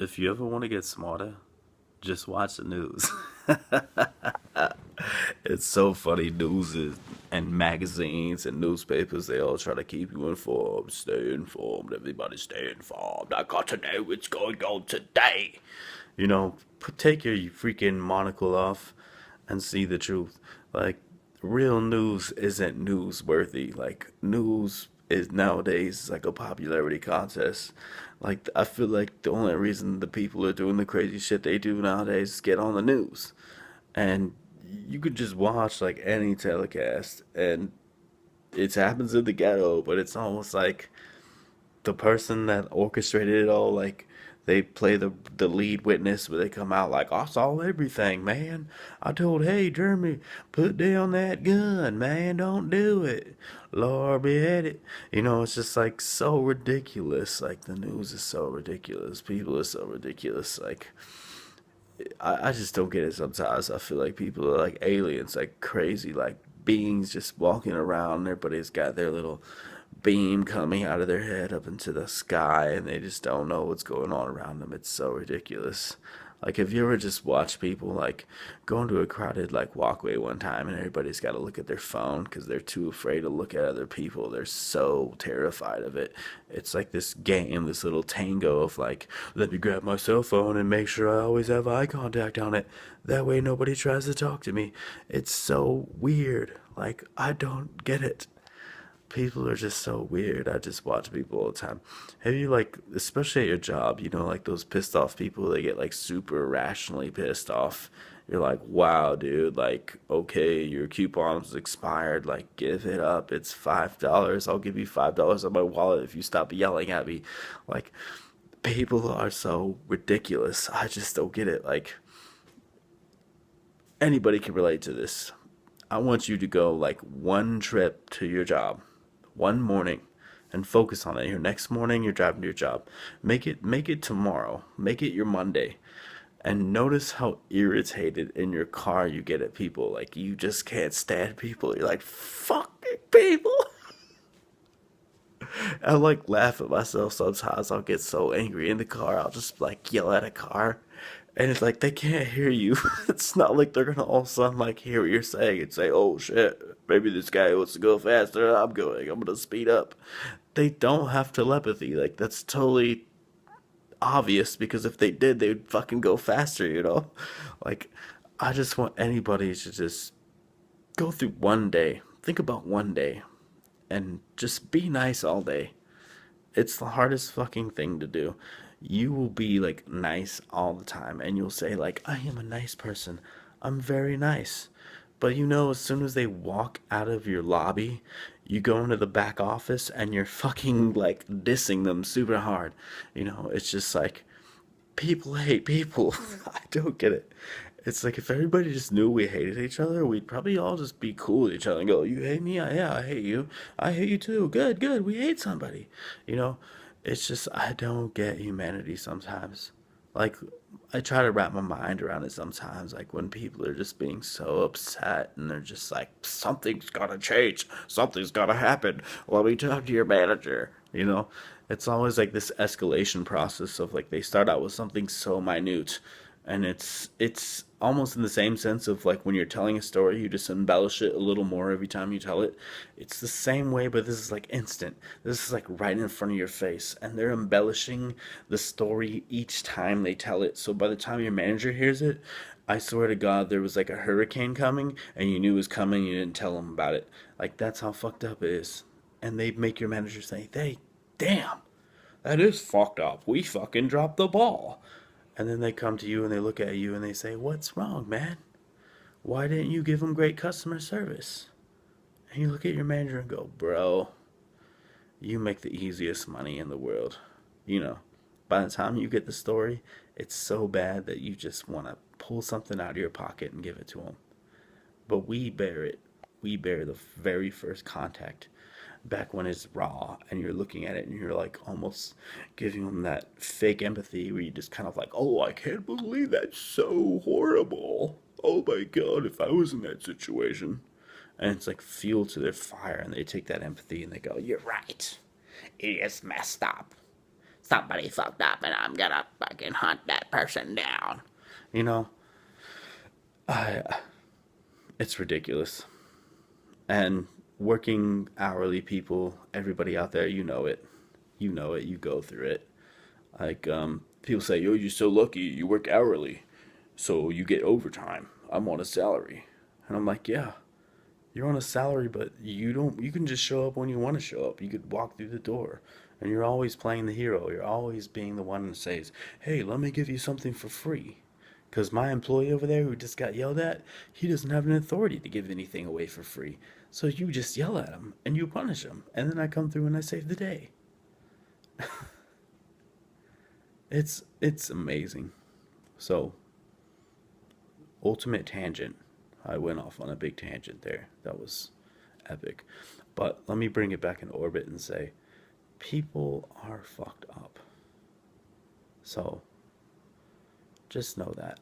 If you ever want to get smarter, just watch the news. It's so funny. And magazines and newspapers, they all try to keep you informed. Stay informed. Everybody stay informed. I got to know what's going on today. Take your freaking monocle off and see the truth. Like, real news isn't newsworthy. Like, news is nowadays like a popularity contest. Like, I feel like the only reason the people are doing the crazy shit they do nowadays is get on the news. And you could just watch like any telecast and it happens in the ghetto, but it's almost like the person that orchestrated it all, like they play the lead witness, but they come out like, I saw everything, man. I told, hey, Jeremy, put down that gun, man. Don't do it. Lord behead it. It's just like so ridiculous. Like the news is so ridiculous. People are so ridiculous. Like I just don't get it sometimes. I feel like people are like aliens, like crazy, like beings just walking around. Everybody's got their little beam coming out of their head up into the sky, and they just don't know what's going on around them. It's so ridiculous. Like, have you ever just watched people like go into a crowded like walkway one time, and everybody's got to look at their phone because they're too afraid to look at other people. They're so terrified of it. It's like this game, this little tango of like, let me grab my cell phone and make sure I always have eye contact on it. That way nobody tries to talk to me. It's so weird. Like, I don't get it. People are just so weird. I just watch people all the time. Have you like, especially at your job, like those pissed off people, they get like super irrationally pissed off. You're like, wow, dude, like, okay, your coupon's expired. Like, give it up. It's $5. I'll give you $5 on my wallet if you stop yelling at me. Like, people are so ridiculous. I just don't get it. Like, anybody can relate to this. I want you to go like one trip to your job, one morning, and focus on it. Your next morning, you're driving to your job. Make it tomorrow. Make it your Monday, and notice how irritated in your car you get at people. Like you just can't stand people. You're like fucking people. I like laugh at myself sometimes. I'll get so angry in the car. I'll just like yell at a car. And it's like they can't hear you. It's not like they're gonna all of a sudden like hear what you're saying and say, "Oh shit, maybe this guy wants to go faster than I'm going. I'm gonna speed up." They don't have telepathy. Like that's totally obvious because if they did, they would fucking go faster. Like I just want anybody to just go through one day. Think about one day and just be nice all day. It's the hardest fucking thing to do. You will be like nice all the time and you'll say like I am a nice person. I'm very nice. But as soon as they walk out of your lobby, you go into the back office and you're fucking like dissing them super hard. It's just like people hate people. I don't get it. It's like if everybody just knew we hated each other, we'd probably all just be cool with each other and go, "You hate me? Yeah, I hate you. I hate you too. Good, good. We hate somebody." You know, it's just I don't get humanity sometimes. Like I try to wrap my mind around it sometimes. Like when people are just being so upset and they're just like, "Something's gotta change. Something's gotta happen. Let me talk to your manager." It's always like this escalation process of like they start out with something so minute and it's almost in the same sense of like when you're telling a story you just embellish it a little more every time you tell it. It's the same way, but this is like instant. This is like right in front of your face and they're embellishing the story each time they tell it, so by the time your manager hears it, I swear to God, there was like a hurricane coming and you knew it was coming, you didn't tell them about it. Like that's how fucked up it is. And they make your manager say, "Hey, damn, that is fucked up. We fucking dropped the ball." And then they come to you and they look at you and they say, "What's wrong, man? Why didn't you give them great customer service?" And you look at your manager and go, "Bro, you make the easiest money in the world." You know, by the time you get the story, it's so bad that you just want to pull something out of your pocket and give it to them. But we bear it. We bear the very first contact back when it's raw and you're looking at it and you're like almost giving them that fake empathy where you just kind of like, "Oh, I can't believe that's so horrible. Oh my God, if I was in that situation." And it's like fuel to their fire and they take that empathy and they go, "You're right. It is messed up. somebody fucked up and I'm gonna fucking hunt that person down. You know, I it's ridiculous. And working hourly people, everybody out there, you know it. You know it. You go through it. Like people say, "Yo, you're so lucky. You work hourly, so you get overtime. I'm on a salary." And I'm like, "Yeah, you're on a salary, but you don't. You can just show up when you want to show up. You could walk through the door, and you're always playing the hero. You're always being the one that says, "Hey, let me give you something for free." Because my employee over there who just got yelled at, he doesn't have an authority to give anything away for free. So you just yell at him and you punish him, and then I come through and I save the day. It's amazing. So, ultimate tangent. I went off on a big tangent there. That was epic. But let me bring it back in orbit and say people are fucked up. So, just know that.